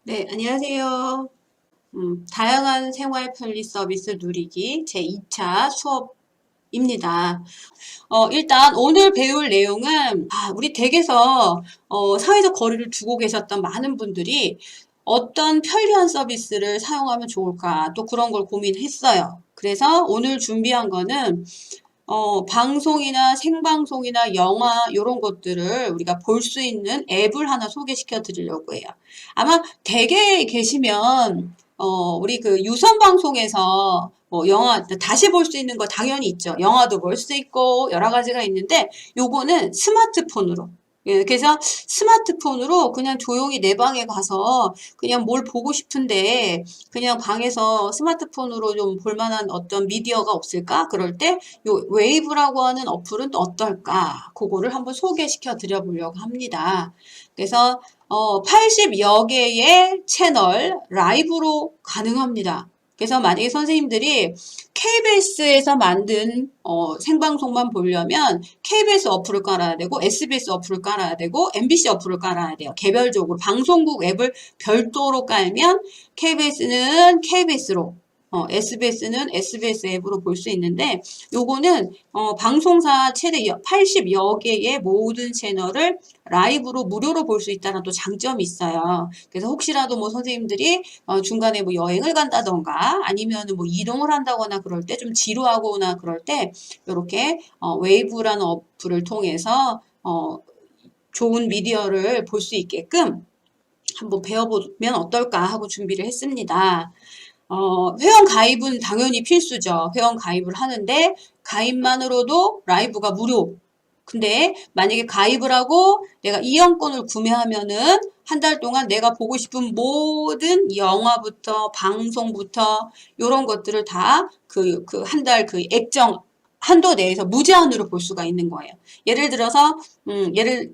네, 안녕하세요. 다양한 생활 편리 서비스 누리기 제2차 수업입니다. 일단 오늘 배울 내용은, 우리 댁에서, 사회적 거리를 두고 계셨던 많은 분들이 어떤 편리한 서비스를 사용하면 좋을까, 또 그런 걸 고민했어요. 그래서 오늘 준비한 거는 방송이나 생방송이나 영화 이런 것들을 우리가 볼 수 있는 앱을 하나 소개시켜 드리려고 해요. 아마 댁에 계시면 우리 그 유선 방송에서 뭐 영화 다시 볼 수 있는 거 당연히 있죠. 영화도 볼 수 있고 여러 가지가 있는데 요거는 스마트폰으로. 예, 그래서 스마트폰으로 그냥 조용히 내 방에 가서 그냥 뭘 보고 싶은데 그냥 방에서 스마트폰으로 좀 볼만한 어떤 미디어가 없을까? 그럴 때 요 웨이브라고 하는 어플은 또 어떨까? 그거를 한번 소개시켜 드려 보려고 합니다. 그래서 80여 개의 채널 라이브로 가능합니다. 그래서 만약에 선생님들이 KBS에서 만든 생방송만 보려면 KBS 어플을 깔아야 되고 SBS 어플을 깔아야 되고 MBC 어플을 깔아야 돼요. 개별적으로 방송국 앱을 별도로 깔면 KBS는 KBS로 SBS는 SBS 앱으로 볼 수 있는데 요거는 방송사 최대 80여 개의 모든 채널을 라이브로 무료로 볼 수 있다는 또 장점이 있어요. 그래서 혹시라도 뭐 선생님들이 중간에 뭐 여행을 간다던가 아니면 뭐 이동을 한다거나 그럴 때 좀 지루하거나 그럴 때 이렇게 웨이브라는 어플을 통해서 좋은 미디어를 볼 수 있게끔 한번 배워보면 어떨까 하고 준비를 했습니다. 회원 가입은 당연히 필수죠. 회원 가입을 하는데 가입만으로도 라이브가 무료. 근데 만약에 가입을 하고 내가 이용권을 구매하면은 한 달 동안 내가 보고 싶은 모든 영화부터 방송부터 이런 것들을 다 한 달 그 액정 한도 내에서 무제한으로 볼 수가 있는 거예요. 예를 들어서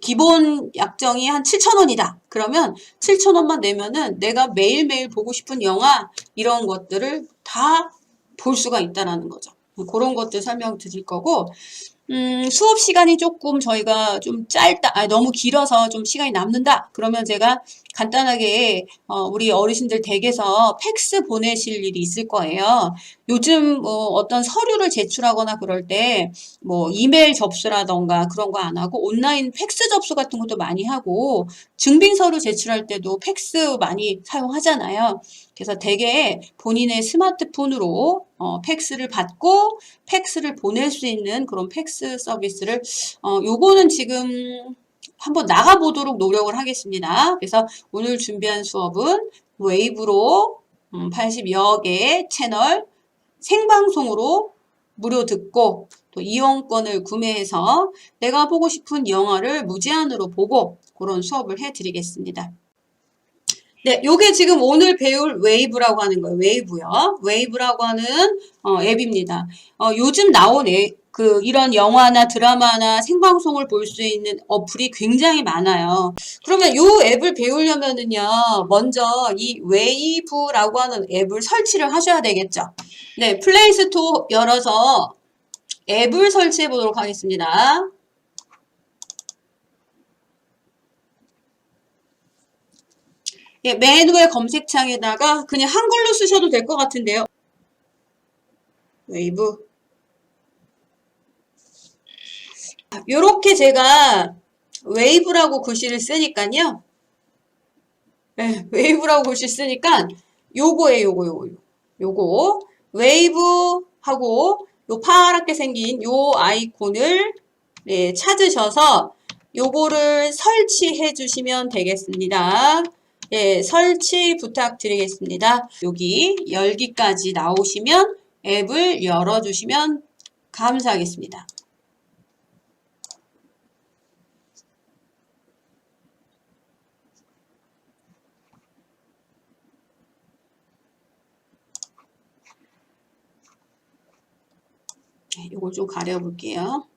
기본 약정이 한 7,000원이다. 그러면 7,000원만 내면은 내가 매일매일 보고 싶은 영화 이런 것들을 다 볼 수가 있다라는 거죠. 그런 것들 설명드릴 거고 수업 시간이 조금 저희가 좀 짧다, 너무 길어서 좀 시간이 남는다. 그러면 제가 간단하게 우리 어르신들 댁에서 팩스 보내실 일이 있을 거예요. 요즘 뭐 어떤 서류를 제출하거나 그럴 때 뭐 이메일 접수라던가 그런 거 안 하고 온라인 팩스 접수 같은 것도 많이 하고 증빙 서류 제출할 때도 팩스 많이 사용하잖아요. 그래서 댁에 본인의 스마트폰으로 팩스를 받고 팩스를 보낼 수 있는 그런 팩스 서비스를 요거는 지금 한번 나가보도록 노력을 하겠습니다. 그래서 오늘 준비한 수업은 웨이브로 80여 개의 채널 생방송으로 무료 듣고 또 이용권을 구매해서 내가 보고 싶은 영화를 무제한으로 보고 그런 수업을 해드리겠습니다. 네, 요게 지금 오늘 배울 웨이브라고 하는 거예요. 웨이브요. 웨이브라고 하는 앱입니다. 요즘 나온 이런 영화나 드라마나 생방송을 볼 수 있는 어플이 굉장히 많아요. 그러면 요 앱을 배우려면은요, 먼저 이 웨이브라고 하는 앱을 설치를 하셔야 되겠죠. 네, 플레이스토어 열어서 앱을 설치해 보도록 하겠습니다. 예, 맨 위에 검색창에다가 그냥 한글로 쓰셔도 될 것 같은데요. 웨이브. 요렇게 제가 웨이브라고 글씨를 쓰니까요. 네, 웨이브라고 글씨 쓰니까 요거예요, 요거. 웨이브하고 요 파랗게 생긴 요 아이콘을 네, 찾으셔서 요거를 설치해 주시면 되겠습니다. 예, 설치 부탁드리겠습니다. 여기 열기까지 나오시면 앱을 열어주시면 감사하겠습니다. 이걸 좀 가려볼게요.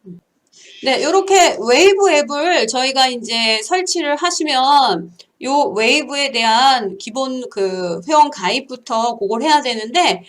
네, 이렇게 웨이브 앱을 저희가 이제 설치를 하시면 요 웨이브에 대한 기본 그 회원 가입부터 그걸 해야 되는데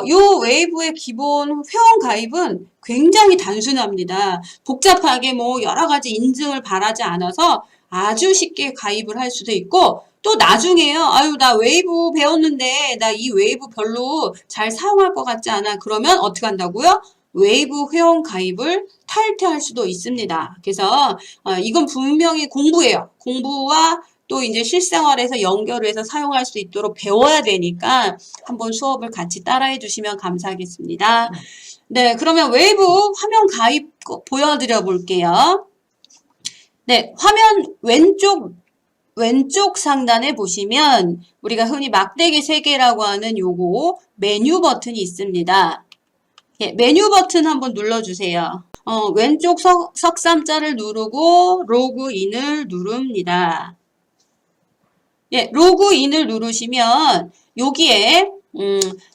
요 웨이브의 기본 회원 가입은 굉장히 단순합니다. 복잡하게 뭐 여러 가지 인증을 바라지 않아서 아주 쉽게 가입을 할 수도 있고 또 나중에요. 아유, 나 웨이브 배웠는데 나 이 웨이브 별로 잘 사용할 것 같지 않아. 그러면 어떻게 한다고요? 웨이브 회원 가입을 탈퇴할 수도 있습니다. 그래서 이건 분명히 공부예요. 공부와 또 이제 실생활에서 연결을 해서 사용할 수 있도록 배워야 되니까 한번 수업을 같이 따라해 주시면 감사하겠습니다. 네, 그러면 웨이브 화면 가입 보여드려 볼게요. 네, 화면 왼쪽 상단에 보시면 우리가 흔히 막대기 3개라고 하는 요거 메뉴 버튼이 있습니다. 예, 메뉴 버튼 한번 눌러주세요. 왼쪽 석삼자를 누르고 로그인을 누릅니다. 예, 로그인을 누르시면 여기에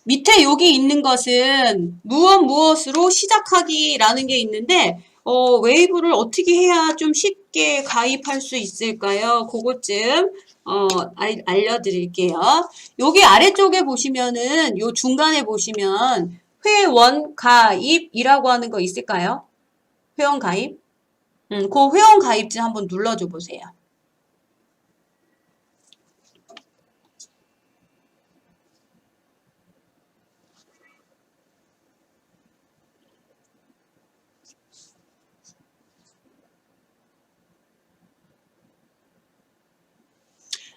밑에 여기 있는 것은 무엇으로 시작하기라는 게 있는데 웨이브를 어떻게 해야 좀 쉽게 가입할 수 있을까요? 그것 좀 알려드릴게요. 여기 아래쪽에 보시면은 요 중간에 보시면 회원 가입이라고 하는 거 있을까요? 회원 가입? 그 회원 가입증 한번 눌러줘 보세요.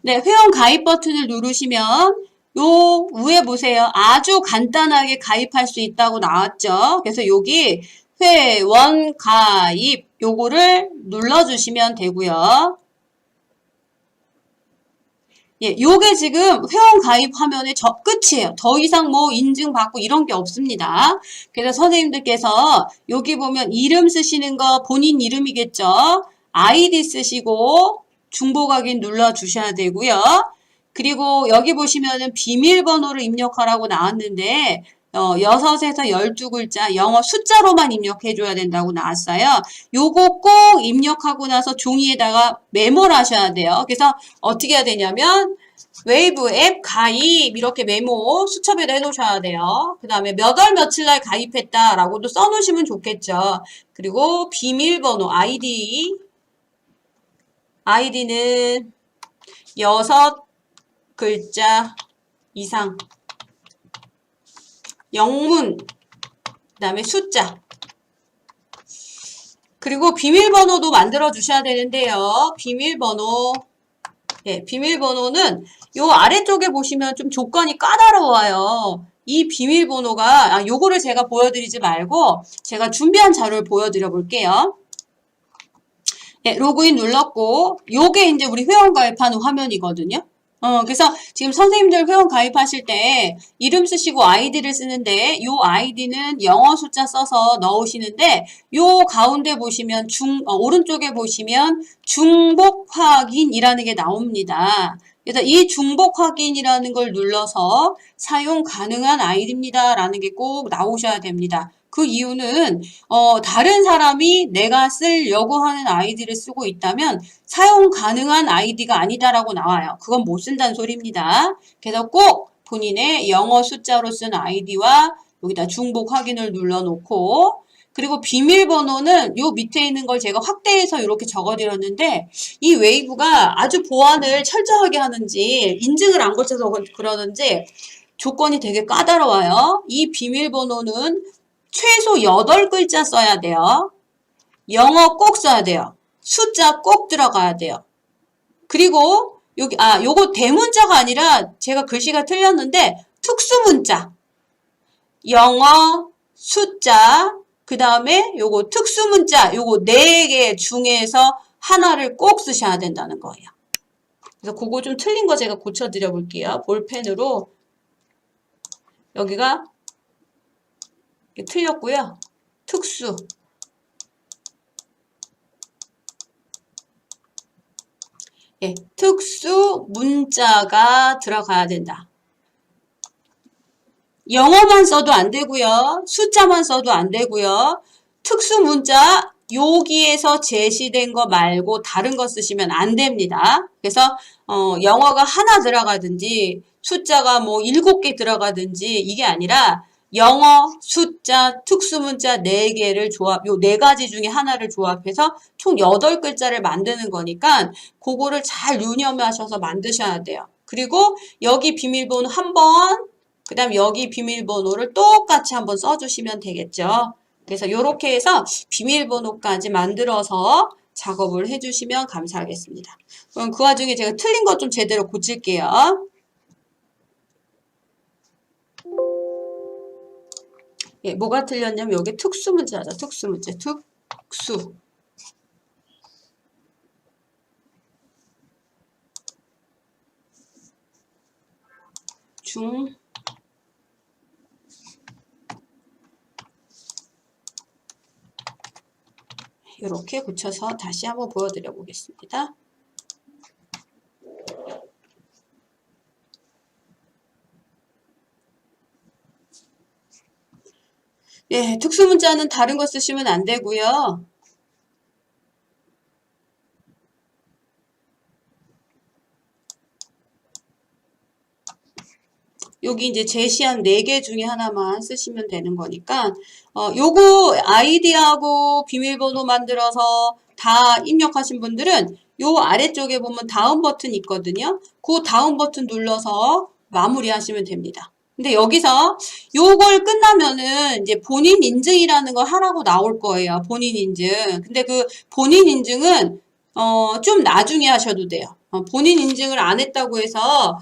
네, 회원 가입 버튼을 누르시면 요 위에 보세요. 아주 간단하게 가입할 수 있다고 나왔죠. 그래서 여기 회원 가입 요거를 눌러주시면 되고요. 예, 요게 지금 회원 가입 화면의 끝이에요. 더 이상 뭐 인증받고 이런 게 없습니다. 그래서 선생님들께서 여기 보면 이름 쓰시는 거 본인 이름이겠죠. 아이디 쓰시고 중복 확인 눌러주셔야 되고요. 그리고 여기 보시면은 비밀번호를 입력하라고 나왔는데 6에서 12글자 영어 숫자로만 입력해줘야 된다고 나왔어요. 요거 꼭 입력하고 나서 종이에다가 메모를 하셔야 돼요. 그래서 어떻게 해야 되냐면 웨이브 앱 가입 이렇게 메모 수첩에다 해놓으셔야 돼요. 그 다음에 몇 월 며칠 날 가입했다라고도 써놓으시면 좋겠죠. 그리고 비밀번호 아이디는 6글자 이상 영문 그 다음에 숫자 그리고 비밀번호도 만들어 주셔야 되는데요. 비밀번호 예, 비밀번호는 요 아래쪽에 보시면 좀 조건이 까다로워요. 이 비밀번호가 요거를 제가 보여드리지 말고 제가 준비한 자료를 보여드려 볼게요. 예, 로그인 눌렀고 요게 이제 우리 회원 가입하는 화면이거든요. 그래서 지금 선생님들 회원 가입하실 때 이름 쓰시고 아이디를 쓰는데 요 아이디는 영어 숫자 써서 넣으시는데 요 가운데 보시면 오른쪽에 보시면 중복 확인이라는 게 나옵니다. 그래서 이 중복 확인이라는 걸 눌러서 사용 가능한 아이디입니다. 라는 게 꼭 나오셔야 됩니다. 그 이유는 다른 사람이 내가 쓰려고 하는 아이디를 쓰고 있다면 사용 가능한 아이디가 아니다라고 나와요. 그건 못 쓴다는 소리입니다. 그래서 꼭 본인의 영어 숫자로 쓴 아이디와 여기다 중복 확인을 눌러놓고 그리고 비밀번호는 요 밑에 있는 걸 제가 확대해서 이렇게 적어드렸는데 이 웨이브가 아주 보안을 철저하게 하는지 인증을 안 거쳐서 그러는지 조건이 되게 까다로워요. 이 비밀번호는 최소 8글자 써야 돼요. 영어 꼭 써야 돼요. 숫자 꼭 들어가야 돼요. 그리고 여기 요거 대문자가 아니라 제가 글씨가 틀렸는데 특수문자. 영어, 숫자, 그 다음에 요거 특수문자, 요거 4개 중에서 하나를 꼭 쓰셔야 된다는 거예요. 그래서 그거 좀 틀린 거 제가 고쳐드려 볼게요. 볼펜으로 여기가 틀렸고요. 특수. 예, 특수 문자가 들어가야 된다. 영어만 써도 안 되고요. 숫자만 써도 안 되고요. 특수 문자 여기에서 제시된 거 말고 다른 거 쓰시면 안 됩니다. 그래서 영어가 하나 들어가든지 숫자가 뭐 7개 들어가든지 이게 아니라 영어, 숫자, 특수문자 4개를 요 4가지 중에 하나를 조합해서 총 8글자를 만드는 거니까 그거를 잘 유념하셔서 만드셔야 돼요. 그리고 여기 비밀번호 한 번, 그 다음 여기 비밀번호를 똑같이 한번 써주시면 되겠죠. 그래서 이렇게 해서 비밀번호까지 만들어서 작업을 해주시면 감사하겠습니다. 그럼 그 와중에 제가 틀린 것 좀 제대로 고칠게요. 예, 뭐가 틀렸냐면 여기 특수문자죠. 특수문자. 특수. 중. 이렇게 고쳐서 다시 한번 보여드려 보겠습니다. 예, 특수문자는 다른 거 쓰시면 안 되고요. 여기 이제 제시한 4개 중에 하나만 쓰시면 되는 거니까 요거 아이디하고 비밀번호 만들어서 다 입력하신 분들은 요 아래쪽에 보면 다음 버튼 있거든요. 그 다음 버튼 눌러서 마무리하시면 됩니다. 근데 여기서 요걸 끝나면은 이제 본인 인증이라는 걸 하라고 나올 거예요. 본인 인증. 근데 그 본인 인증은 좀 나중에 하셔도 돼요. 본인 인증을 안 했다고 해서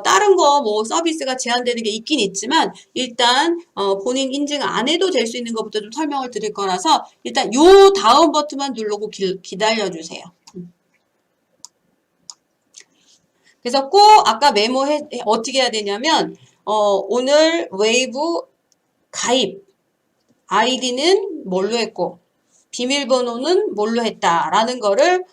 다른 거 뭐 서비스가 제한되는 게 있긴 있지만 일단 본인 인증 안 해도 될 수 있는 것부터 좀 설명을 드릴 거라서 일단 요 다음 버튼만 누르고 기다려 주세요. 그래서 꼭 아까 어떻게 해야 되냐면 오늘 웨이브 가입 아이디는 뭘로 했고 비밀번호는 뭘로 했다라는 거를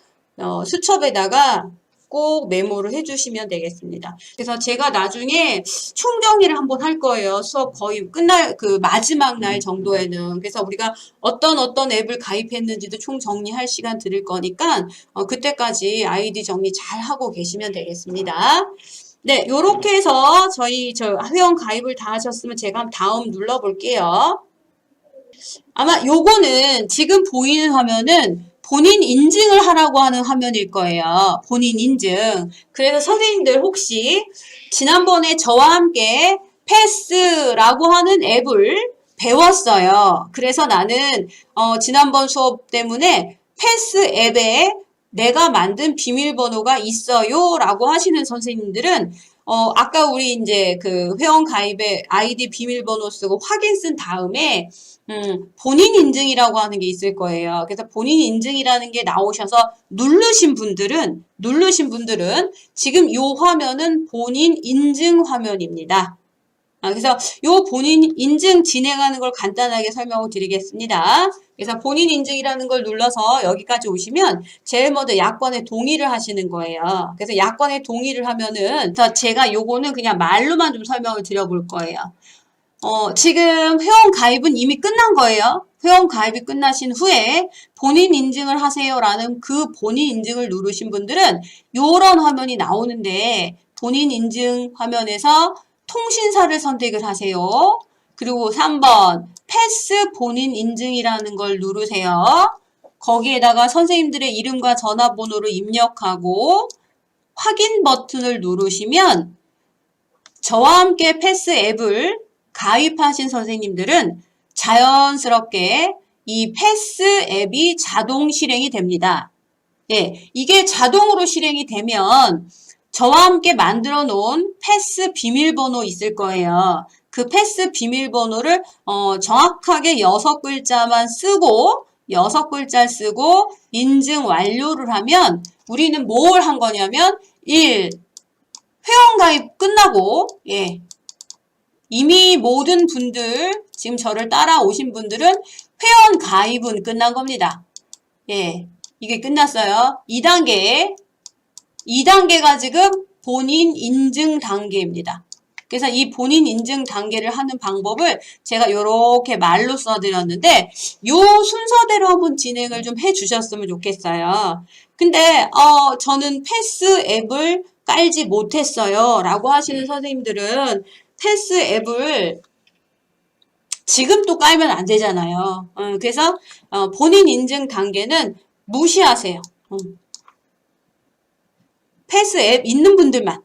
수첩에다가 꼭 메모를 해주시면 되겠습니다. 그래서 제가 나중에 총정리를 한번 할 거예요. 수업 거의 끝날 그 마지막 날 정도에는. 그래서 우리가 어떤 앱을 가입했는지도 총정리할 시간 드릴 거니까 그때까지 아이디 정리 잘 하고 계시면 되겠습니다. 네, 요렇게 해서 저희 회원 가입을 다 하셨으면 제가 다음 눌러볼게요. 아마 요거는 지금 보이는 화면은 본인 인증을 하라고 하는 화면일 거예요. 본인 인증. 그래서 선생님들 혹시 지난번에 저와 함께 패스라고 하는 앱을 배웠어요. 그래서 나는 지난번 수업 때문에 패스 앱에 내가 만든 비밀번호가 있어요 라고 하시는 선생님들은 아까 우리 이제 그 회원 가입에 아이디 비밀번호 쓰고 확인 쓴 다음에 본인 인증이라고 하는 게 있을 거예요. 그래서 본인 인증이라는 게 나오셔서 누르신 분들은 지금 요 화면은 본인 인증 화면입니다. 그래서 요 본인 인증 진행하는 걸 간단하게 설명을 드리겠습니다. 그래서 본인 인증이라는 걸 눌러서 여기까지 오시면 제일 먼저 약관에 동의를 하시는 거예요. 그래서 약관에 동의를 하면은 제가 요거는 그냥 말로만 좀 설명을 드려볼 거예요. 지금 회원 가입은 이미 끝난 거예요. 회원 가입이 끝나신 후에 본인 인증을 하세요라는 그 본인 인증을 누르신 분들은 요런 화면이 나오는데 본인 인증 화면에서 통신사를 선택을 하세요. 그리고 3번 패스 본인 인증이라는 걸 누르세요. 거기에다가 선생님들의 이름과 전화번호를 입력하고 확인 버튼을 누르시면 저와 함께 패스 앱을 가입하신 선생님들은 자연스럽게 이 패스 앱이 자동 실행이 됩니다. 예, 이게 자동으로 실행이 되면 저와 함께 만들어 놓은 패스 비밀번호 있을 거예요. 그 패스 비밀번호를 정확하게 6글자만 쓰고 6글자 쓰고 인증 완료를 하면 우리는 뭘 한 거냐면 1. 회원 가입 끝나고 이미 모든 분들 지금 저를 따라오신 분들은 회원 가입은 끝난 겁니다. 이게 끝났어요. 2단계가 지금 본인 인증 단계입니다. 그래서 이 본인 인증 단계를 하는 방법을 제가 이렇게 말로 써드렸는데 요 순서대로 한번 진행을 좀 해주셨으면 좋겠어요. 근데 저는 패스 앱을 깔지 못했어요 라고 하시는 선생님들은 패스 앱을 지금 또 깔면 안 되잖아요. 그래서 본인 인증 단계는 무시하세요. 패스 앱 있는 분들만,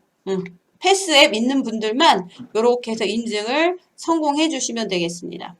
패스 앱 있는 분들만 이렇게 해서 인증을 성공해 주시면 되겠습니다.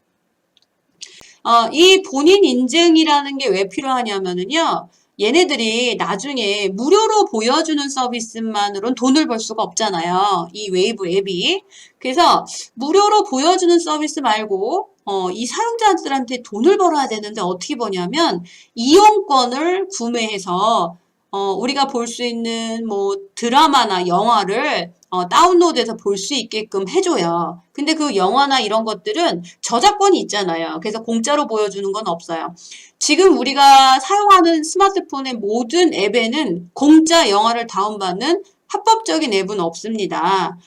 이 본인 인증이라는 게 왜 필요하냐면은요. 얘네들이 나중에 무료로 보여주는 서비스만으로는 돈을 벌 수가 없잖아요. 이 웨이브 앱이. 그래서 무료로 보여주는 서비스 말고 이 사용자들한테 돈을 벌어야 되는데 어떻게 버냐면 이용권을 구매해서 우리가 볼 수 있는 뭐 드라마나 영화를 다운로드해서 볼 수 있게끔 해줘요. 근데 그 영화나 이런 것들은 저작권이 있잖아요. 그래서 공짜로 보여주는 건 없어요. 지금 우리가 사용하는 스마트폰의 모든 앱에는 공짜 영화를 다운받는 합법적인 앱은 없습니다.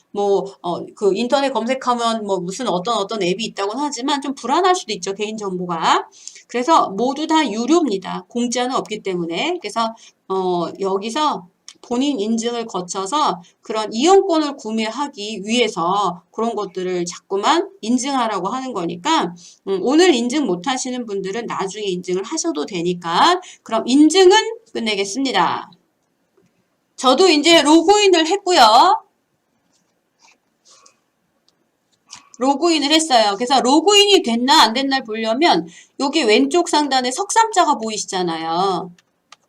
그 인터넷 검색하면 뭐 무슨 어떤 앱이 있다고는 하지만 좀 불안할 수도 있죠. 개인정보가. 그래서 모두 다 유료입니다. 공짜는 없기 때문에. 그래서 여기서 본인 인증을 거쳐서 그런 이용권을 구매하기 위해서 그런 것들을 자꾸만 인증하라고 하는 거니까 오늘 인증 못 하시는 분들은 나중에 인증을 하셔도 되니까 그럼 인증은 끝내겠습니다. 저도 이제 로그인을 했고요. 로그인을 했어요. 그래서 로그인이 됐나 안 됐나 보려면 여기 왼쪽 상단에 석삼자가 보이시잖아요.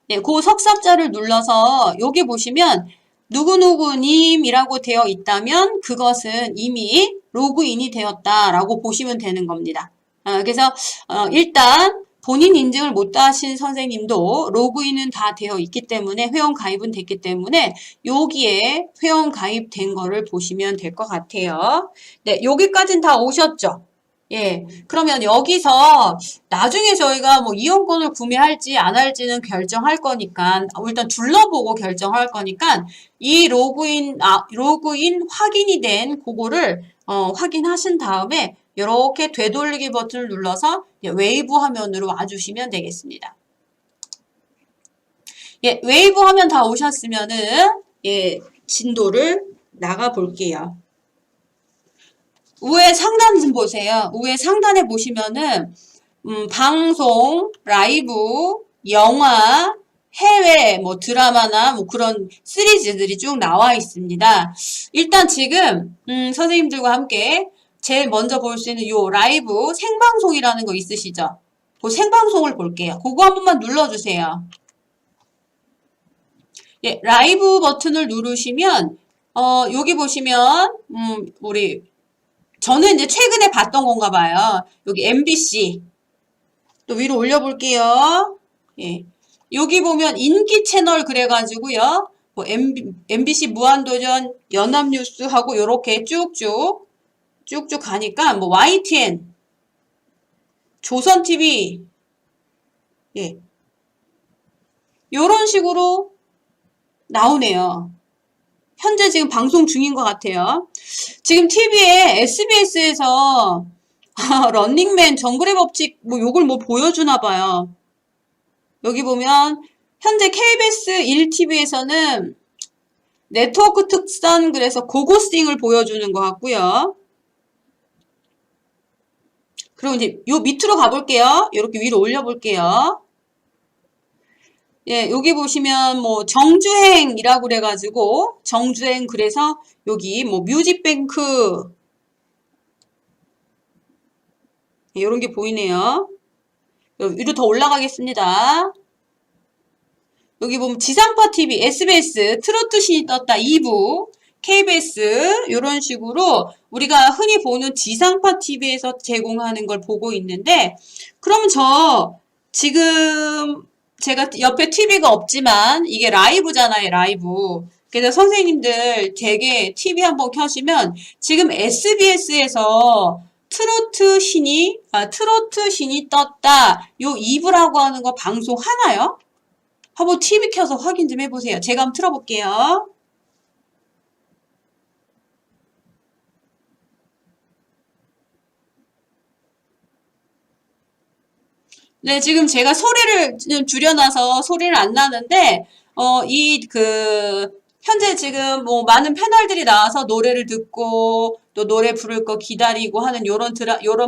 네, 그 석삼자를 눌러서 여기 보시면 누구누구님이라고 되어 있다면 그것은 이미 로그인이 되었다라고 보시면 되는 겁니다. 그래서 일단 본인 인증을 못 하신 선생님도 로그인은 다 되어 있기 때문에 회원 가입은 됐기 때문에 여기에 회원 가입된 거를 보시면 될 것 같아요. 네, 여기까지는 다 오셨죠? 예, 그러면 여기서 나중에 저희가 뭐 이용권을 구매할지 안 할지는 결정할 거니까 일단 둘러보고 결정할 거니까 이 로그인 확인이 된 그거를 확인하신 다음에 이렇게 되돌리기 버튼을 눌러서 웨이브 화면으로 와주시면 되겠습니다. 예, 웨이브 화면 다 오셨으면은 예, 진도를 나가 볼게요. 우회 상단 좀 보세요. 우회 상단에 보시면은 방송, 라이브, 영화, 해외 뭐 드라마나 뭐 그런 시리즈들이 쭉 나와 있습니다. 일단 지금 선생님들과 함께 제일 먼저 볼 수 있는 요 라이브 생방송이라는 거 있으시죠? 그 생방송을 볼게요. 그거 한 번만 눌러주세요. 예, 라이브 버튼을 누르시면 여기 보시면 저는 이제 최근에 봤던 건가 봐요. 여기 MBC 또 위로 올려볼게요. 예. 여기 보면 인기 채널 그래가지고요. 뭐 MBC 무한도전, 연합뉴스하고 요렇게 쭉쭉 가니까 뭐 YTN, 조선TV 예. 요런 식으로 나오네요. 현재 지금 방송 중인 것 같아요. 지금 TV에 SBS에서 런닝맨 정글의 법칙 뭐 요걸 뭐 보여주나 봐요. 여기 보면 현재 KBS 1TV에서는 네트워크 특선 그래서 고고싱을 보여주는 것 같고요. 그리고 이제 요 밑으로 가볼게요. 이렇게 위로 올려볼게요. 예, 여기 보시면 뭐 정주행이라고 그래가지고 정주행 그래서 여기 뭐 뮤직뱅크 이런 게 보이네요. 위로 더 올라가겠습니다. 여기 보면 지상파 TV, SBS, 트로트 신이 떴다 2부, KBS 이런 식으로 우리가 흔히 보는 지상파 TV에서 제공하는 걸 보고 있는데 그럼 지금 제가 옆에 TV가 없지만 이게 라이브잖아요, 라이브. 그래서 선생님들 되게 TV 한번 켜시면 지금 SBS에서 트로트 신이 떴다. 요 2부라고 하는 거 방송 하나요? 한번 TV 켜서 확인 좀 해보세요. 제가 한번 틀어볼게요. 네, 지금 제가 소리를 좀 줄여놔서 소리를 안 나는데, 현재 지금 뭐 많은 패널들이 나와서 노래를 듣고 또 노래 부를 거 기다리고 하는 요런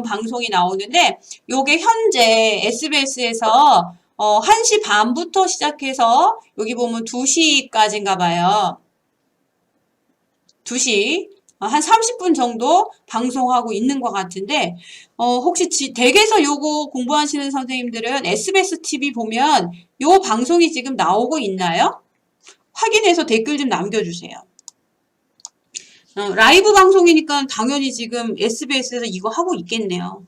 방송이 나오는데 요게 현재 SBS에서 1시 반부터 시작해서 여기 보면 2시까지인가 봐요. 2시 한 30분 정도 방송하고 있는 것 같은데 혹시 댁에서 요거 공부하시는 선생님들은 SBS TV 보면 요 방송이 지금 나오고 있나요? 확인해서 댓글 좀 남겨주세요. 라이브 방송이니까 당연히 지금 SBS에서 이거 하고 있겠네요.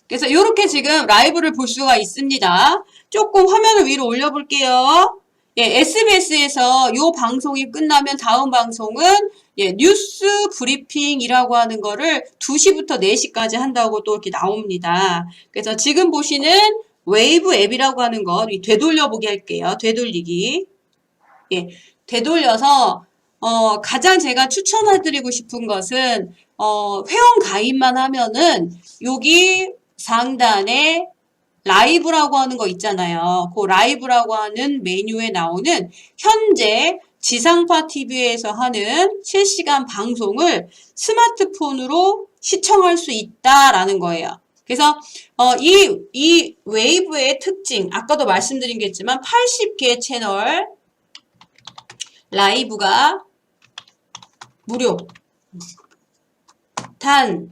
그래서 이렇게 지금 라이브를 볼 수가 있습니다. 조금 화면을 위로 올려볼게요. 예, SBS에서 이 방송이 끝나면 다음 방송은 예, 뉴스 브리핑이라고 하는 거를 2시부터 4시까지 한다고 또 이렇게 나옵니다. 그래서 지금 보시는 웨이브 앱이라고 하는 거 되돌려보기 할게요. 되돌리기. 예, 되돌려서 가장 제가 추천해드리고 싶은 것은 회원 가입만 하면은 여기 상단에 라이브라고 하는 거 있잖아요. 그 라이브라고 하는 메뉴에 나오는 현재 지상파 TV에서 하는 실시간 방송을 스마트폰으로 시청할 수 있다라는 거예요. 그래서 이 웨이브의 특징, 아까도 말씀드린 게 있지만 80개 채널 라이브가 무료. 단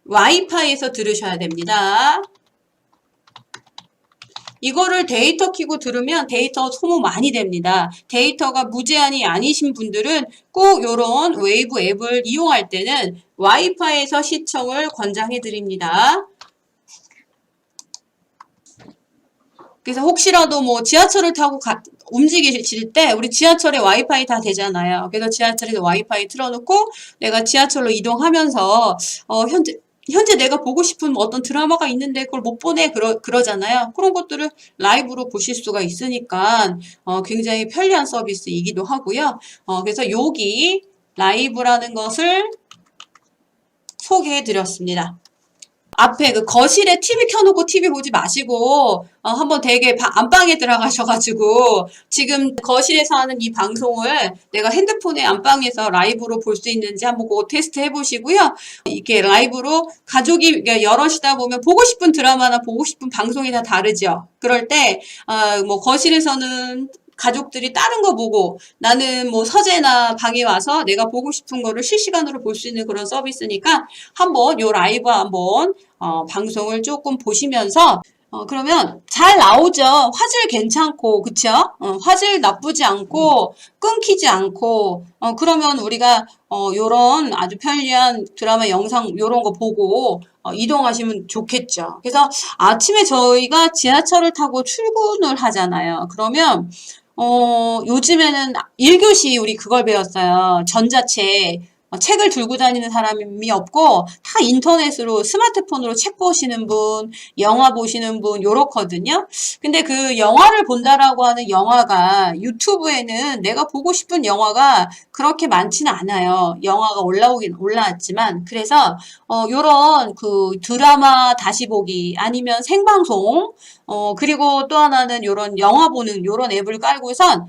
와이파이에서 들으셔야 됩니다. 이거를 데이터 키고 들으면 데이터 소모 많이 됩니다. 데이터가 무제한이 아니신 분들은 꼭 이런 웨이브 앱을 이용할 때는 와이파이에서 시청을 권장해 드립니다. 그래서 혹시라도 뭐 지하철을 타고 움직이실 때 우리 지하철에 와이파이 다 되잖아요. 그래서 지하철에서 와이파이 틀어놓고 내가 지하철로 이동하면서 현재 내가 보고 싶은 어떤 드라마가 있는데 그걸 못 보네 그러잖아요. 그런 것들을 라이브로 보실 수가 있으니까 굉장히 편리한 서비스이기도 하고요. 그래서 여기 라이브라는 것을 소개해 드렸습니다. 앞에 그 거실에 TV 켜놓고 TV 보지 마시고 한번 되게 안방에 들어가셔가지고 지금 거실에서 하는 이 방송을 내가 핸드폰에 안방에서 라이브로 볼 수 있는지 한번 그거 테스트 해보시고요. 이렇게 라이브로 가족이 여럿이다 보면 보고 싶은 드라마나 보고 싶은 방송이 다 다르죠. 그럴 때 뭐 거실에서는 가족들이 다른 거 보고 나는 뭐 서재나 방에 와서 내가 보고 싶은 거를 실시간으로 볼 수 있는 그런 서비스니까 한번 요 라이브 한번 방송을 조금 보시면서 그러면 잘 나오죠. 화질 괜찮고 그쵸? 화질 나쁘지 않고 끊기지 않고 그러면 우리가 요런 아주 편리한 드라마 영상 요런 거 보고 이동하시면 좋겠죠. 그래서 아침에 저희가 지하철을 타고 출근을 하잖아요. 그러면 요즘에는 1교시 우리 그걸 배웠어요. 전자책. 책을 들고 다니는 사람이 없고 다 인터넷으로 스마트폰으로 책 보시는 분, 영화 보시는 분 요렇거든요. 근데 그 영화를 본다라고 하는 영화가 유튜브에는 내가 보고 싶은 영화가 그렇게 많지는 않아요. 영화가 올라왔지만 그래서 요런 그 드라마 다시 보기 아니면 생방송 그리고 또 하나는 요런 영화 보는 요런 앱을 깔고선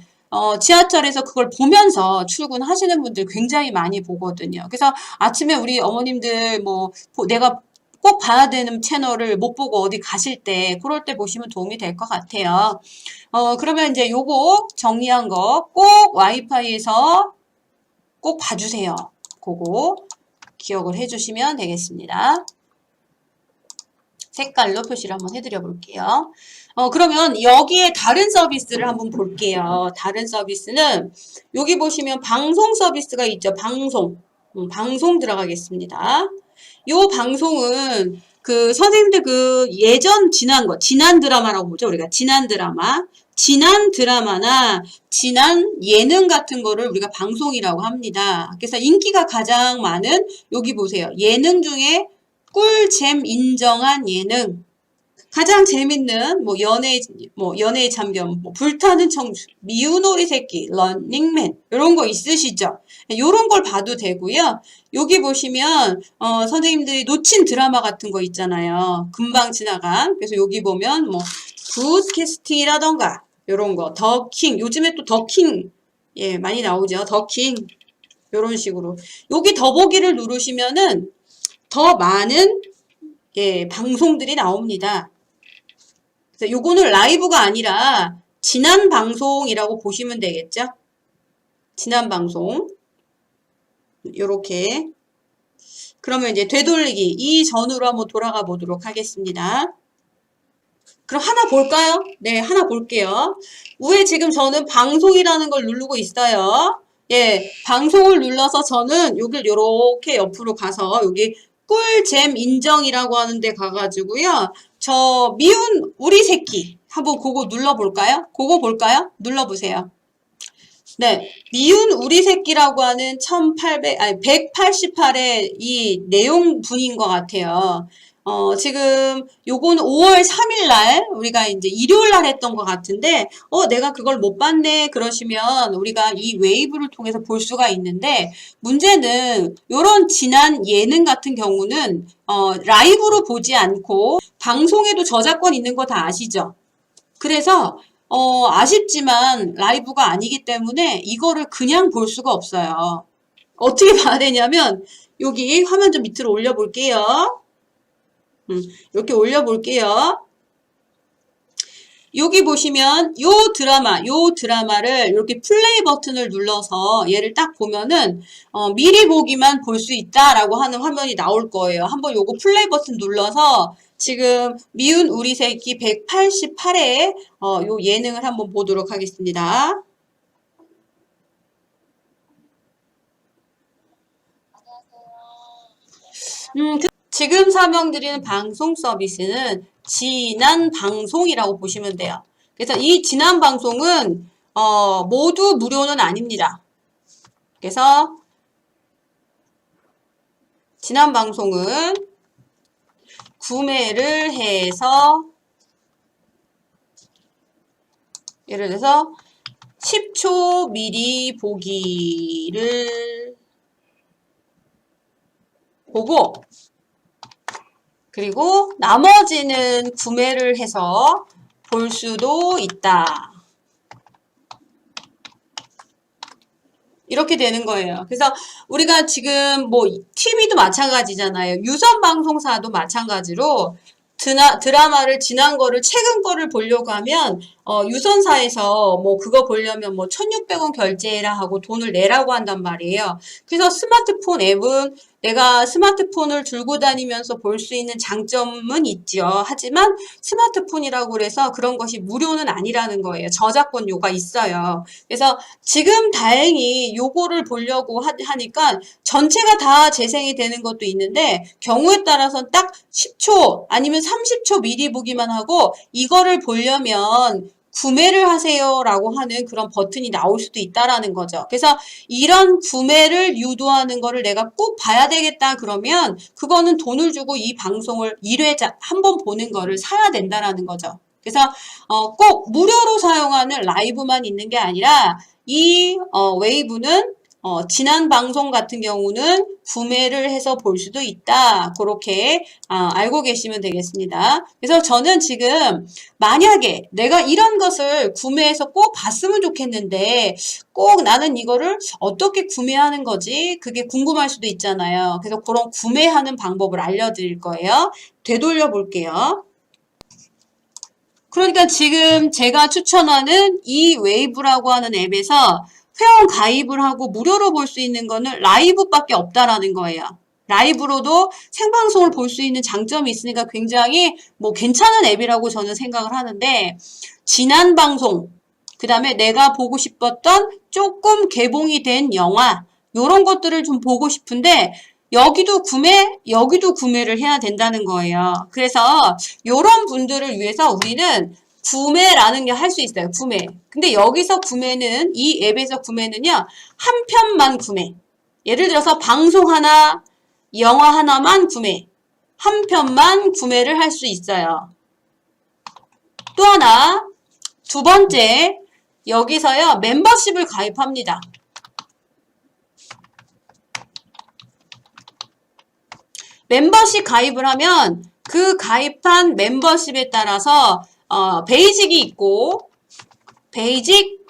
지하철에서 그걸 보면서 출근하시는 분들 굉장히 많이 보거든요. 그래서 아침에 우리 어머님들 뭐 내가 꼭 봐야 되는 채널을 못 보고 어디 가실 때 그럴 때 보시면 도움이 될 것 같아요. 그러면 이제 요거 정리한 거 꼭 와이파이에서 꼭 봐주세요. 그거 기억을 해주시면 되겠습니다. 색깔로 표시를 한번 해드려 볼게요. 그러면 여기에 다른 서비스를 한번 볼게요. 다른 서비스는 여기 보시면 방송 서비스가 있죠. 방송 들어가겠습니다. 요 방송은 그 선생님들 그 예전 지난 드라마라고 보죠. 우리가 지난 드라마나 지난 예능 같은 거를 우리가 방송이라고 합니다. 그래서 인기가 가장 많은 여기 보세요. 예능 중에 꿀잼 인정한 예능. 가장 재밌는 연애의 참견, 불타는 청춘, 미운 오리 새끼, 런닝맨 이런 거 있으시죠? 이런 걸 봐도 되고요. 여기 보시면 선생님들이 놓친 드라마 같은 거 있잖아요. 금방 지나간. 그래서 여기 보면 굿캐스팅이라던가 요런 거. 더킹. 요즘에 또 더킹. 예, 많이 나오죠. 더킹. 요런 식으로. 여기 더보기를 누르시면은 더 많은 예, 방송들이 나옵니다. 그래서 요거는 라이브가 아니라 지난 방송이라고 보시면 되겠죠? 지난 방송. 요렇게. 그러면 이제 되돌리기 이전으로 한번 돌아가 보도록 하겠습니다. 그럼 하나 볼까요? 네, 하나 볼게요. 위에 지금 저는 방송이라는 걸 누르고 있어요. 예, 방송을 눌러서 저는 여길 요렇게 옆으로 가서 여기 꿀잼 인정이라고 하는데 가가지고요. 저 미운 우리 새끼 한번 그거 눌러볼까요? 그거 볼까요? 눌러보세요. 네, 미운 우리 새끼라고 하는 188의 이 내용분인 것 같아요. 지금 요거는 5월 3일 날 우리가 이제 일요일 날 했던 것 같은데, 내가 그걸 못 봤네 그러시면 우리가 이 웨이브를 통해서 볼 수가 있는데, 문제는 요런 지난 예능 같은 경우는 라이브로 보지 않고 방송에도 저작권 있는 거 다 아시죠? 그래서 아쉽지만 라이브가 아니기 때문에 이거를 그냥 볼 수가 없어요. 어떻게 봐야 되냐면 여기 화면 좀 밑으로 올려볼게요. 이렇게 올려볼게요. 여기 보시면 요 드라마를 이렇게 플레이 버튼을 눌러서 얘를 딱 보면은 미리 보기만 볼 수 있다라고 하는 화면이 나올 거예요. 한번 요거 플레이 버튼 눌러서 지금 미운 우리 새끼 188회 요 예능을 한번 보도록 하겠습니다. 지금 설명드리는 방송 서비스는 지난 방송이라고 보시면 돼요. 그래서 이 지난 방송은 모두 무료는 아닙니다. 그래서 지난 방송은 구매를 해서 예를 들어서 10초 미리 보기를 보고 그리고 나머지는 구매를 해서 볼 수도 있다. 이렇게 되는 거예요. 그래서 우리가 지금 뭐 TV도 마찬가지잖아요. 유선 방송사도 마찬가지로 드라마를 지난 거를 최근 거를 보려고 하면 유선사에서 뭐 그거 보려면 뭐 1,600원 결제해라 하고 돈을 내라고 한단 말이에요. 그래서 스마트폰 앱은 내가 스마트폰을 들고 다니면서 볼 수 있는 장점은 있죠. 하지만 스마트폰이라고 그래서 그런 것이 무료는 아니라는 거예요. 저작권료가 있어요. 그래서 지금 다행히 요거를 보려고 하니까 전체가 다 재생이 되는 것도 있는데 경우에 따라서는 딱 10초 아니면 30초 미리 보기만 하고 이거를 보려면 구매를 하세요라고 하는 그런 버튼이 나올 수도 있다라는 거죠. 그래서 이런 구매를 유도하는 거를 내가 꼭 봐야 되겠다 그러면 그거는 돈을 주고 이 방송을 1회 한 번 보는 거를 사야 된다라는 거죠. 그래서 꼭 무료로 사용하는 라이브만 있는 게 아니라 이 웨이브는 지난 방송 같은 경우는 구매를 해서 볼 수도 있다. 그렇게 알고 계시면 되겠습니다. 그래서 저는 지금 만약에 내가 이런 것을 구매해서 꼭 봤으면 좋겠는데 꼭 나는 이거를 어떻게 구매하는 거지? 그게 궁금할 수도 있잖아요. 그래서 그런 구매하는 방법을 알려드릴 거예요. 되돌려 볼게요. 그러니까 지금 제가 추천하는 이 웨이브라고 하는 앱에서 회원 가입을 하고 무료로 볼 수 있는 거는 라이브밖에 없다라는 거예요. 라이브로도 생방송을 볼 수 있는 장점이 있으니까 굉장히 뭐 괜찮은 앱이라고 저는 생각을 하는데 지난 방송, 그 다음에 내가 보고 싶었던 조금 개봉이 된 영화 요런 것들을 좀 보고 싶은데 여기도 구매를 해야 된다는 거예요. 그래서 요런 분들을 위해서 우리는 구매라는 게 할 수 있어요. 구매. 근데 여기서 구매는 이 앱에서 구매는요. 한 편만 구매. 예를 들어서 방송 하나, 영화 하나만 구매. 한 편만 구매를 할 수 있어요. 또 하나, 두 번째, 여기서요. 멤버십을 가입합니다. 멤버십 가입을 하면 그 가입한 멤버십에 따라서 베이직이 있고 베이직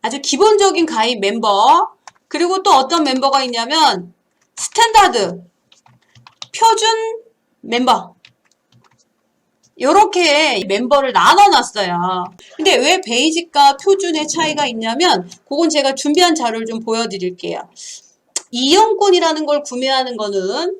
아주 기본적인 가입 멤버, 그리고 또 어떤 멤버가 있냐면 스탠다드 표준 멤버, 요렇게 멤버를 나눠놨어요. 근데 왜 베이직과 표준의 차이가 있냐면 그건 제가 준비한 자료를 좀 보여드릴게요. 이용권이라는 걸 구매하는 거는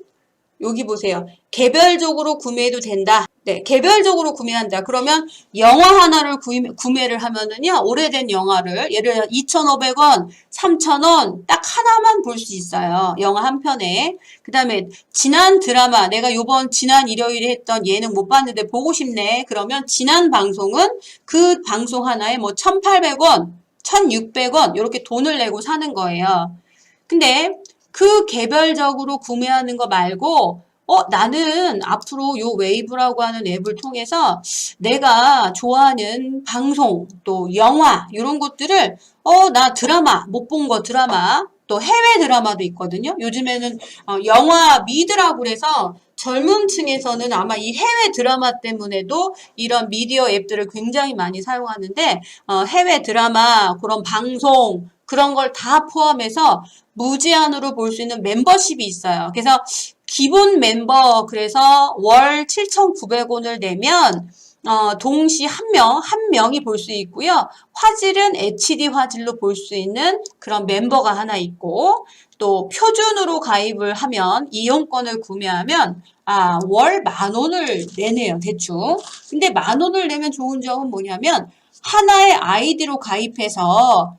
여기 보세요. 개별적으로 구매해도 된다. 네, 개별적으로 구매한다. 그러면 영화 하나를 구매를 하면은요, 오래된 영화를, 예를 들어 2,500원, 3,000원 딱 하나만 볼 수 있어요. 영화 한 편에. 그 다음에 지난 드라마, 내가 요번 지난 일요일에 했던 예능 못 봤는데 보고 싶네. 그러면 지난 방송은 그 방송 하나에 뭐 1,800원, 1,600원 이렇게 돈을 내고 사는 거예요. 근데 그 개별적으로 구매하는 거 말고 나는 앞으로 요 웨이브라고 하는 앱을 통해서 내가 좋아하는 방송, 또 영화 이런 것들을 나 드라마 못 본 거 드라마 또 해외 드라마도 있거든요. 요즘에는 영화 미드라고 그래서 젊은 층에서는 아마 이 해외 드라마 때문에도 이런 미디어 앱들을 굉장히 많이 사용하는데 해외 드라마, 그런 방송 그런 걸 다 포함해서 무제한으로 볼 수 있는 멤버십이 있어요. 그래서 기본 멤버, 그래서 월 7,900원을 내면 동시 한 명이 볼 수 있고요. 화질은 HD 화질로 볼 수 있는 그런 멤버가 하나 있고, 또 표준으로 가입을 하면, 이용권을 구매하면 월 10,000원을 내네요, 대충. 근데 10,000원을 내면 좋은 점은 뭐냐면 하나의 아이디로 가입해서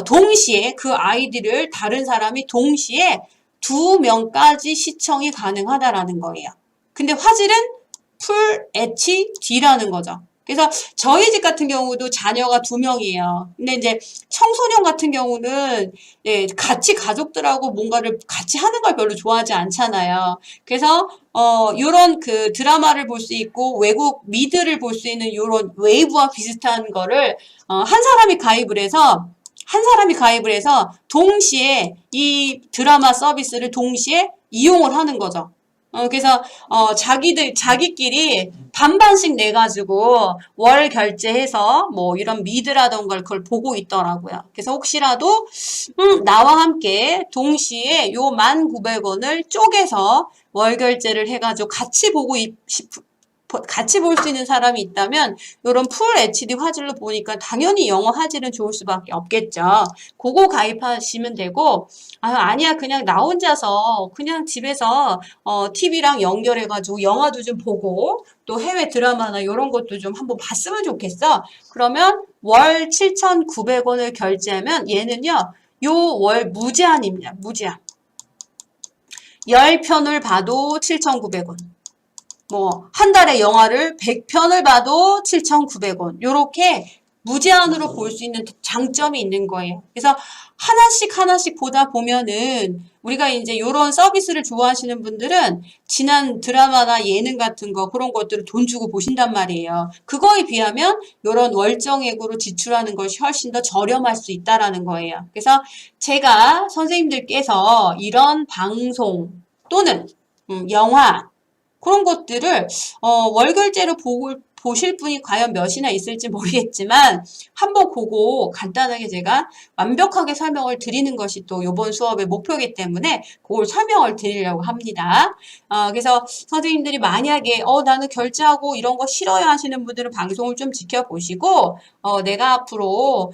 동시에 그 아이디를 다른 사람이 동시에 2명까지 시청이 가능하다라는 거예요. 근데 화질은 풀 HD라는 거죠. 그래서 저희 집 같은 경우도 자녀가 2명이에요. 근데 이제 청소년 같은 경우는 같이 가족들하고 뭔가를 같이 하는 걸 별로 좋아하지 않잖아요. 그래서 요런 그 드라마를 볼 수 있고 외국 미드를 볼 수 있는 요런 웨이브와 비슷한 거를 한 사람이 가입을 해서 동시에 이 드라마 서비스를 동시에 이용을 하는 거죠. 그래서 자기끼리 반반씩 내가지고 월 결제해서 뭐 이런 미드라던가 그걸 보고 있더라고요. 그래서 혹시라도 나와 함께 동시에 요 1,900원을 쪼개서 월 결제를 해가지고 같이 볼 수 있는 사람이 있다면 이런 풀 HD 화질로 보니까 당연히 영화 화질은 좋을 수밖에 없겠죠. 그거 가입하시면 되고, 아니야 그냥 나 혼자서 그냥 집에서 TV랑 연결해가지고 영화도 좀 보고 또 해외 드라마나 이런 것도 좀 한번 봤으면 좋겠어. 그러면 월 7,900원을 결제하면 얘는요, 요 월 무제한입니다. 무제한. 10편을 봐도 7,900원. 뭐 한 달에 영화를 100편을 봐도 7,900원. 요렇게 무제한으로 볼 수 있는 장점이 있는 거예요. 그래서 하나씩 보다 보면은 우리가 이제 요런 서비스를 좋아하시는 분들은 지난 드라마나 예능 같은 거 그런 것들을 돈 주고 보신단 말이에요. 그거에 비하면 요런 월정액으로 지출하는 것이 훨씬 더 저렴할 수 있다라는 거예요. 그래서 제가 선생님들께서 이런 방송 또는 영화 그런 것들을 월결제로 보실 분이 과연 몇이나 있을지 모르겠지만 한번 보고 간단하게 제가 완벽하게 설명을 드리는 것이 또 이번 수업의 목표이기 때문에 그걸 설명을 드리려고 합니다. 그래서 선생님들이 만약에 나는 결제하고 이런 거 싫어요 하시는 분들은 방송을 좀 지켜보시고 내가 앞으로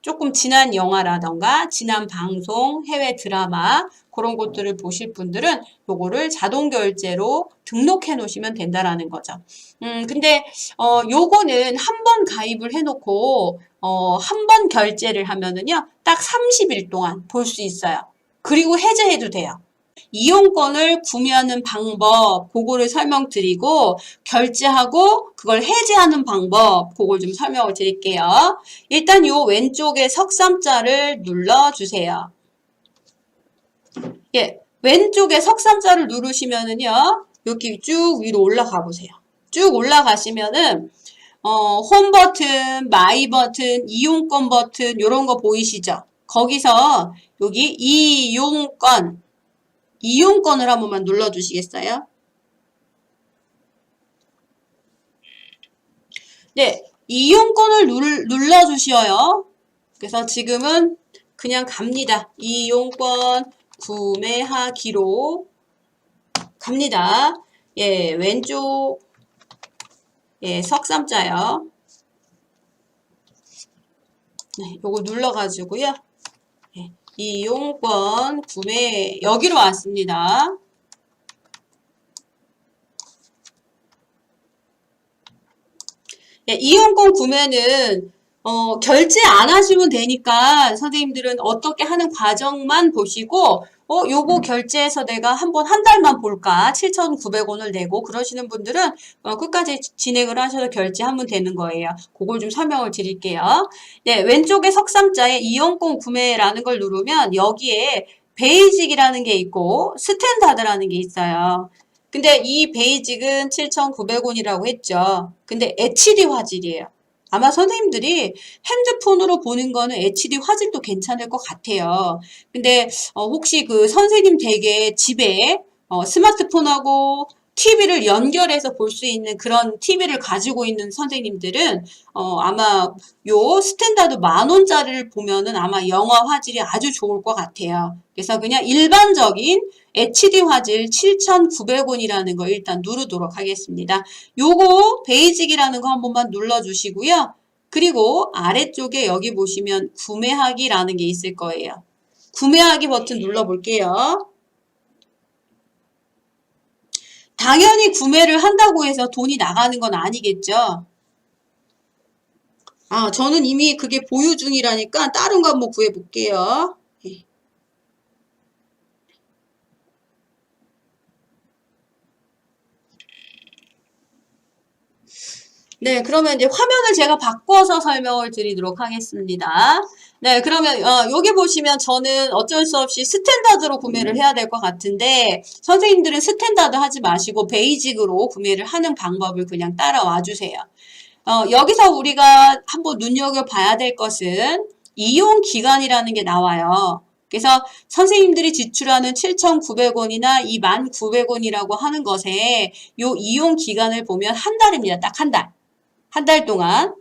조금 지난 영화라던가 지난 방송, 해외 드라마 그런 것들을 보실 분들은 요거를 자동 결제로 등록해 놓으시면 된다라는 거죠. 근데 요거는 한 번 가입을 해 놓고 한 번 결제를 하면은요. 딱 30일 동안 볼 수 있어요. 그리고 해제해도 돼요. 이용권을 구매하는 방법, 그거를 설명드리고 결제하고 그걸 해지하는 방법, 그걸 좀 설명을 드릴게요. 일단 요 왼쪽에 석삼자를 눌러주세요. 예, 왼쪽에 석삼자를 누르시면은요, 여기 쭉 위로 올라가 보세요. 쭉 올라가시면은 홈 버튼, 마이 버튼, 이용권 버튼 요런 거 보이시죠? 거기서 여기 이용권을 한 번만 눌러주시겠어요? 네, 이용권을 눌러주셔요. 그래서 지금은 그냥 갑니다. 이용권 구매하기로 갑니다. 예, 왼쪽, 예, 석삼자요. 네, 요거 눌러가지고요. 예, 이용권 구매, 여기로 왔습니다. 예, 이용권 구매는 결제 안 하시면 되니까 선생님들은 어떻게 하는 과정만 보시고 요거 결제해서 내가 한번 한 달만 볼까 7,900원을 내고 그러시는 분들은 끝까지 진행을 하셔서 결제하면 되는 거예요. 그걸 좀 설명을 드릴게요. 네, 왼쪽에 석삼자에 이용권 구매라는 걸 누르면 여기에 베이직이라는 게 있고 스탠다드라는 게 있어요. 근데 이 베이직은 7,900원이라고 했죠. 근데 HD 화질이에요. 아마 선생님들이 핸드폰으로 보는 거는 HD 화질도 괜찮을 것 같아요. 근데 혹시 그 선생님 댁에 집에 스마트폰하고 TV를 연결해서 볼 수 있는 그런 TV를 가지고 있는 선생님들은 아마 요 스탠다드 10,000원짜리를 보면은 아마 영화 화질이 아주 좋을 것 같아요. 그래서 그냥 일반적인 HD 화질 7,900원이라는 거 일단 누르도록 하겠습니다. 요거 베이직이라는 거 한 번만 눌러주시고요. 그리고 아래쪽에 여기 보시면 구매하기라는 게 있을 거예요. 구매하기 버튼 눌러볼게요. 당연히 구매를 한다고 해서 돈이 나가는 건 아니겠죠. 아, 저는 이미 그게 보유 중이라니까 다른 거 한번 구해볼게요. 네, 그러면 이제 화면을 제가 바꿔서 설명을 드리도록 하겠습니다. 네, 그러면 여기 보시면 저는 어쩔 수 없이 스탠다드로 구매를 해야 될 것 같은데 선생님들은 스탠다드 하지 마시고 베이직으로 구매를 하는 방법을 그냥 따라와 주세요. 여기서 우리가 한번 눈여겨봐야 될 것은 이용 기간이라는 게 나와요. 그래서 선생님들이 지출하는 7,900원이나 이 1,900원이라고 하는 것에 요 이용 기간을 보면 한 달입니다. 딱 한 달. 한 달 동안.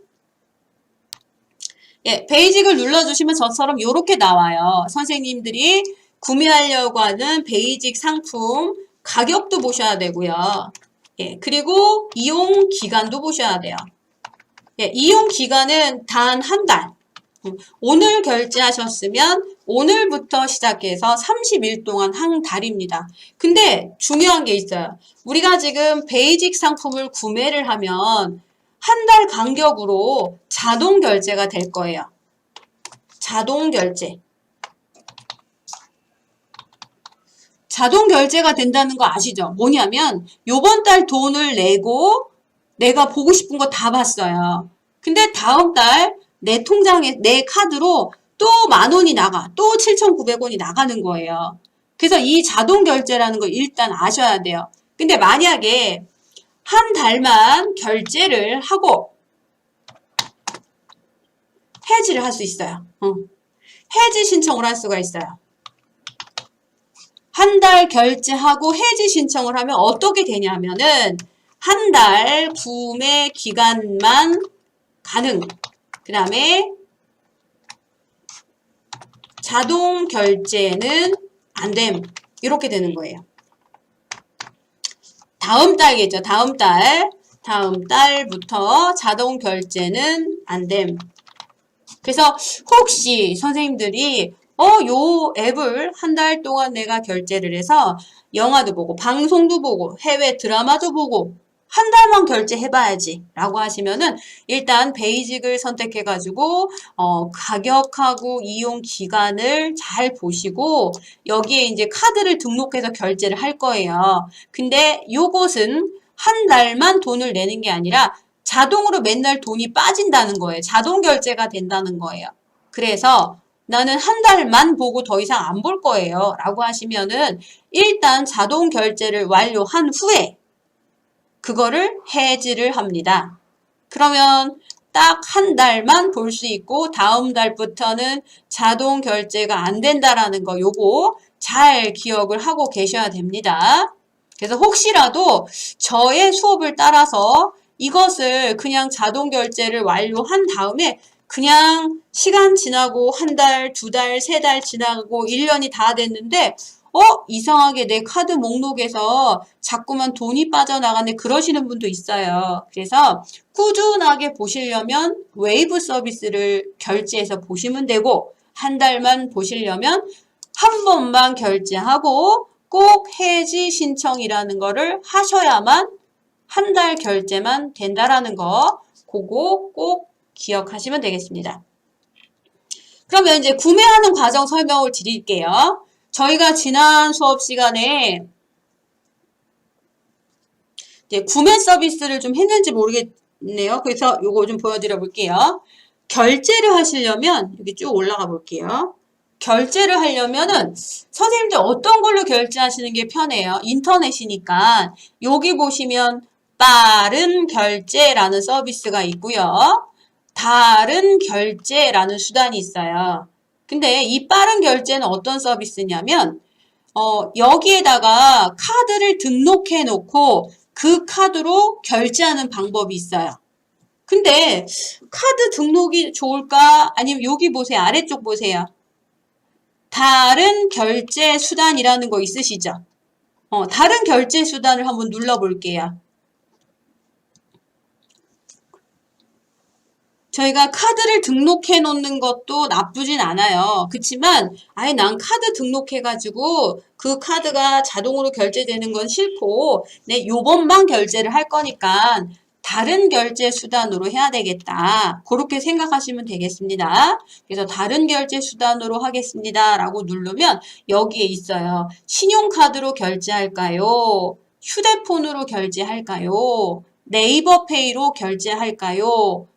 예, 베이직을 눌러주시면 저처럼 이렇게 나와요. 선생님들이 구매하려고 하는 베이직 상품 가격도 보셔야 되고요. 예, 그리고 이용 기간도 보셔야 돼요. 예, 이용 기간은 단 한 달. 오늘 결제하셨으면 오늘부터 시작해서 30일 동안 한 달입니다. 근데 중요한 게 있어요. 우리가 지금 베이직 상품을 구매를 하면 한 달 간격으로 자동 결제가 될 거예요. 자동 결제. 자동 결제가 된다는 거 아시죠? 뭐냐면 요번 달 돈을 내고 내가 보고 싶은 거 다 봤어요. 근데 다음 달 내 통장에 내 카드로 또 10,000원이 나가. 또 7,900원이 나가는 거예요. 그래서 이 자동 결제라는 거 일단 아셔야 돼요. 근데 만약에 한 달만 결제를 하고 해지를 할 수 있어요. 해지 신청을 할 수가 있어요. 한 달 결제하고 해지 신청을 하면 어떻게 되냐면은 한 달 구매 기간만 가능. 그 다음에 자동 결제는 안 됨. 이렇게 되는 거예요. 다음 달이겠죠. 다음 달. 다음 달부터 자동 결제는 안 됨. 그래서 혹시 선생님들이 요 앱을 한 달 동안 내가 결제를 해서 영화도 보고 방송도 보고 해외 드라마도 보고 한 달만 결제해봐야지 라고 하시면은 일단 베이직을 선택해가지고 가격하고 이용 기간을 잘 보시고 여기에 이제 카드를 등록해서 결제를 할 거예요. 근데 요것은 한 달만 돈을 내는 게 아니라 자동으로 맨날 돈이 빠진다는 거예요. 자동 결제가 된다는 거예요. 그래서 나는 한 달만 보고 더 이상 안 볼 거예요. 라고 하시면은 일단 자동 결제를 완료한 후에 그거를 해지를 합니다. 그러면 딱 한 달만 볼 수 있고 다음 달부터는 자동 결제가 안 된다라는 거 요거 잘 기억을 하고 계셔야 됩니다. 그래서 혹시라도 저의 수업을 따라서 이것을 그냥 자동 결제를 완료한 다음에 그냥 시간 지나고 한 달, 두 달, 세 달 지나고 1년이 다 됐는데 이상하게 내 카드 목록에서 자꾸만 돈이 빠져나가네 그러시는 분도 있어요. 그래서 꾸준하게 보시려면 웨이브 서비스를 결제해서 보시면 되고 한 달만 보시려면 한 번만 결제하고 꼭 해지 신청이라는 거를 하셔야만 한 달 결제만 된다라는 거 그거 꼭 기억하시면 되겠습니다. 그러면 이제 구매하는 과정 설명을 드릴게요. 저희가 지난 수업 시간에 이제 구매 서비스를 좀 했는지 모르겠네요. 그래서 요거 좀 보여드려 볼게요. 결제를 하시려면 여기 쭉 올라가 볼게요. 결제를 하려면은 선생님들 어떤 걸로 결제하시는 게 편해요? 인터넷이니까 여기 보시면 빠른 결제라는 서비스가 있고요. 다른 결제라는 수단이 있어요. 근데 이 빠른 결제는 어떤 서비스냐면 여기에다가 카드를 등록해 놓고 그 카드로 결제하는 방법이 있어요. 근데 카드 등록이 좋을까? 아니면 여기 보세요. 아래쪽 보세요. 다른 결제 수단이라는 거 있으시죠? 다른 결제 수단을 한번 눌러볼게요. 저희가 카드를 등록해 놓는 것도 나쁘진 않아요. 그치만 아예 난 카드 등록해가지고 그 카드가 자동으로 결제되는 건 싫고 내 요번만 결제를 할 거니까 다른 결제 수단으로 해야 되겠다. 그렇게 생각하시면 되겠습니다. 그래서 다른 결제 수단으로 하겠습니다. 라고 누르면 여기에 있어요. 신용카드로 결제할까요? 휴대폰으로 결제할까요? 네이버페이로 결제할까요?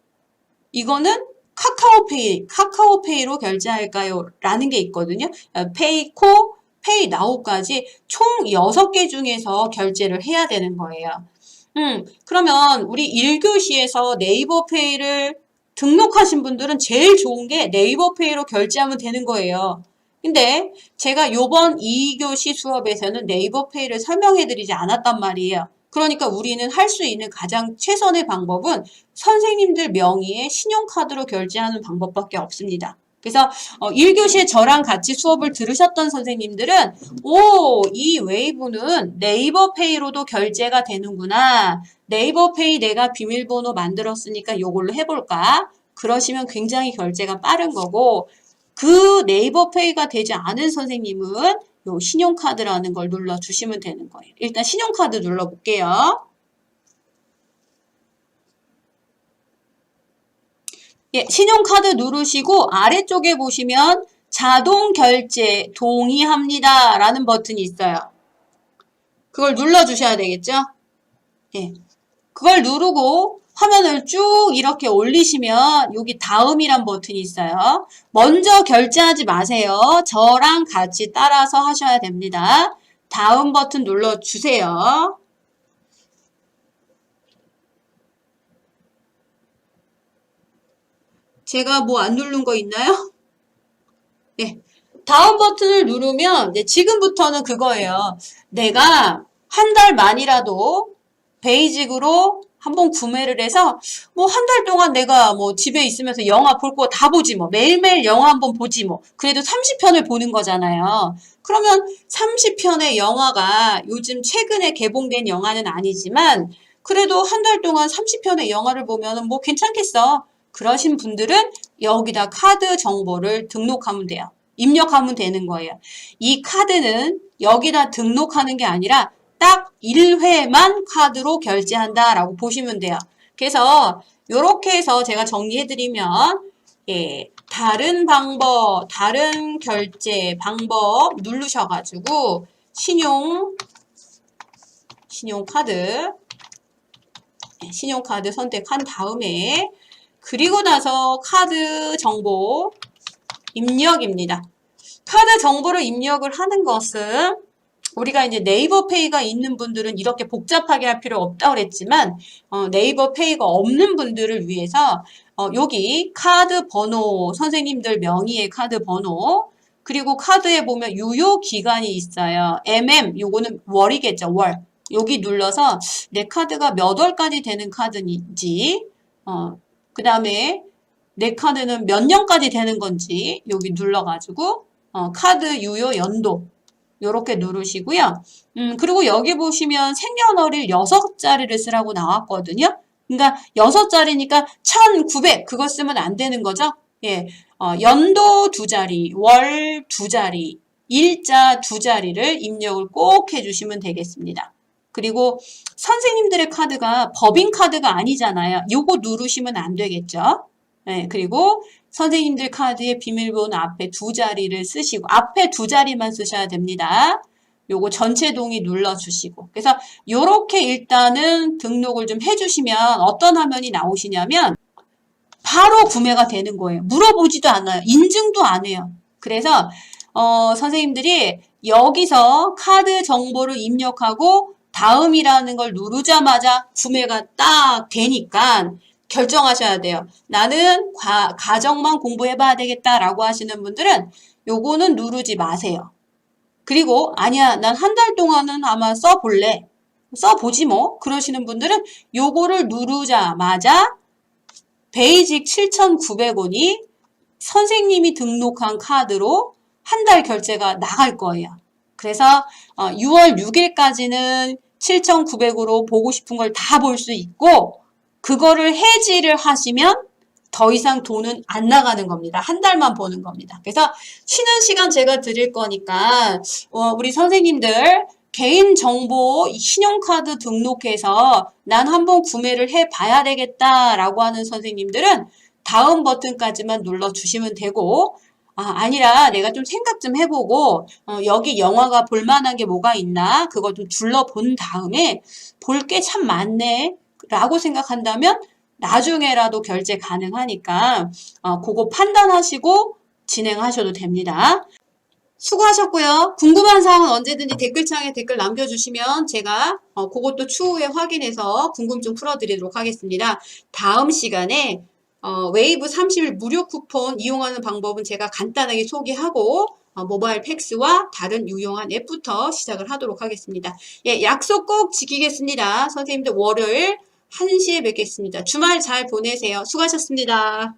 이거는 카카오페이로 결제할까요? 라는 게 있거든요. 페이코, 페이나우까지 총 6개 중에서 결제를 해야 되는 거예요. 그러면 우리 1교시에서 네이버페이를 등록하신 분들은 제일 좋은 게 네이버페이로 결제하면 되는 거예요. 근데 제가 요번 2교시 수업에서는 네이버페이를 설명해드리지 않았단 말이에요. 그러니까 우리는 할 수 있는 가장 최선의 방법은 선생님들 명의의 신용카드로 결제하는 방법밖에 없습니다. 그래서 1교시에 저랑 같이 수업을 들으셨던 선생님들은 이 웨이브는 네이버페이로도 결제가 되는구나. 네이버페이 내가 비밀번호 만들었으니까 요걸로 해볼까? 그러시면 굉장히 결제가 빠른 거고 그 네이버페이가 되지 않은 선생님은 요 신용카드라는 걸 눌러주시면 되는 거예요. 일단 신용카드 눌러볼게요. 예, 신용카드 누르시고 아래쪽에 보시면 자동 결제 동의합니다 라는 버튼이 있어요. 그걸 눌러주셔야 되겠죠? 예, 그걸 누르고 화면을 쭉 이렇게 올리시면 여기 다음이란 버튼이 있어요. 먼저 결제하지 마세요. 저랑 같이 따라서 하셔야 됩니다. 다음 버튼 눌러주세요. 제가 뭐 안 누른 거 있나요? 네. 다음 버튼을 누르면 이제 지금부터는 그거예요. 내가 한 달만이라도 베이직으로 한번 구매를 해서 뭐 한 달 동안 내가 뭐 집에 있으면서 영화 볼 거 다 보지 뭐 매일매일 영화 한번 보지 뭐 그래도 30편을 보는 거잖아요. 그러면 30편의 영화가 요즘 최근에 개봉된 영화는 아니지만 그래도 한 달 동안 30편의 영화를 보면은 뭐 괜찮겠어. 그러신 분들은 여기다 카드 정보를 등록하면 돼요. 입력하면 되는 거예요. 이 카드는 여기다 등록하는 게 아니라 딱 1회만 카드로 결제한다라고 보시면 돼요. 그래서 이렇게 해서 제가 정리해드리면 예, 다른 방법, 다른 결제 방법 누르셔가지고 신용카드 선택한 다음에 그리고 나서 카드 정보 입력입니다. 카드 정보를 입력을 하는 것은 우리가 이제 네이버페이가 있는 분들은 이렇게 복잡하게 할 필요 없다고 그랬지만 네이버페이가 없는 분들을 위해서 여기 카드 번호, 선생님들 명의의 카드 번호 그리고 카드에 보면 유효 기간이 있어요. 요거는 월이겠죠, 월. 여기 눌러서 내 카드가 몇 월까지 되는 카드인지, 그 다음에 내 카드는 몇 년까지 되는 건지 여기 눌러가지고 카드 유효 연도 요렇게 누르시고요. 그리고 여기 보시면 생년월일 6자리를 쓰라고 나왔거든요. 그러니까 6자리니까 1900 그거 쓰면 안 되는 거죠. 예, 연도 2자리, 월 2자리, 일자 2자리를 입력을 꼭 해주시면 되겠습니다. 그리고 선생님들의 카드가 법인 카드가 아니잖아요. 요거 누르시면 안 되겠죠. 네, 그리고 선생님들 카드의 비밀번호 앞에 2자리를 쓰시고 앞에 2자리만 쓰셔야 됩니다. 요거 전체 동의 눌러주시고 그래서 요렇게 일단은 등록을 좀 해주시면 어떤 화면이 나오시냐면 바로 구매가 되는 거예요. 물어보지도 않아요. 인증도 안 해요. 그래서 선생님들이 여기서 카드 정보를 입력하고 다음이라는 걸 누르자마자 구매가 딱 되니까 결정하셔야 돼요. 나는 가정만 공부해봐야 되겠다라고 하시는 분들은 요거는 누르지 마세요. 그리고 아니야, 난 한 달 동안은 아마 써볼래. 써보지 뭐. 그러시는 분들은 요거를 누르자마자 베이직 7,900원이 선생님이 등록한 카드로 한 달 결제가 나갈 거예요. 그래서 6월 6일까지는 7,900으로 보고 싶은 걸 다 볼 수 있고 그거를 해지를 하시면 더 이상 돈은 안 나가는 겁니다. 한 달만 보는 겁니다. 그래서 쉬는 시간 제가 드릴 거니까 우리 선생님들 개인정보 신용카드 등록해서 난 한번 구매를 해봐야 되겠다라고 하는 선생님들은 다음 버튼까지만 눌러주시면 되고 아니라 내가 좀 생각 좀 해보고 여기 영화가 볼만한 게 뭐가 있나 그걸 좀 둘러본 다음에 볼 게 참 많네 라고 생각한다면 나중에라도 결제 가능하니까 그거 판단하시고 진행하셔도 됩니다. 수고하셨고요. 궁금한 사항은 언제든지 댓글창에 댓글 남겨주시면 제가 그것도 추후에 확인해서 궁금증 풀어드리도록 하겠습니다. 다음 시간에 웨이브 30일 무료 쿠폰 이용하는 방법은 제가 간단하게 소개하고 모바일 팩스와 다른 유용한 앱부터 시작을 하도록 하겠습니다. 예, 약속 꼭 지키겠습니다. 선생님들 월요일 1시에 뵙겠습니다. 주말 잘 보내세요. 수고하셨습니다.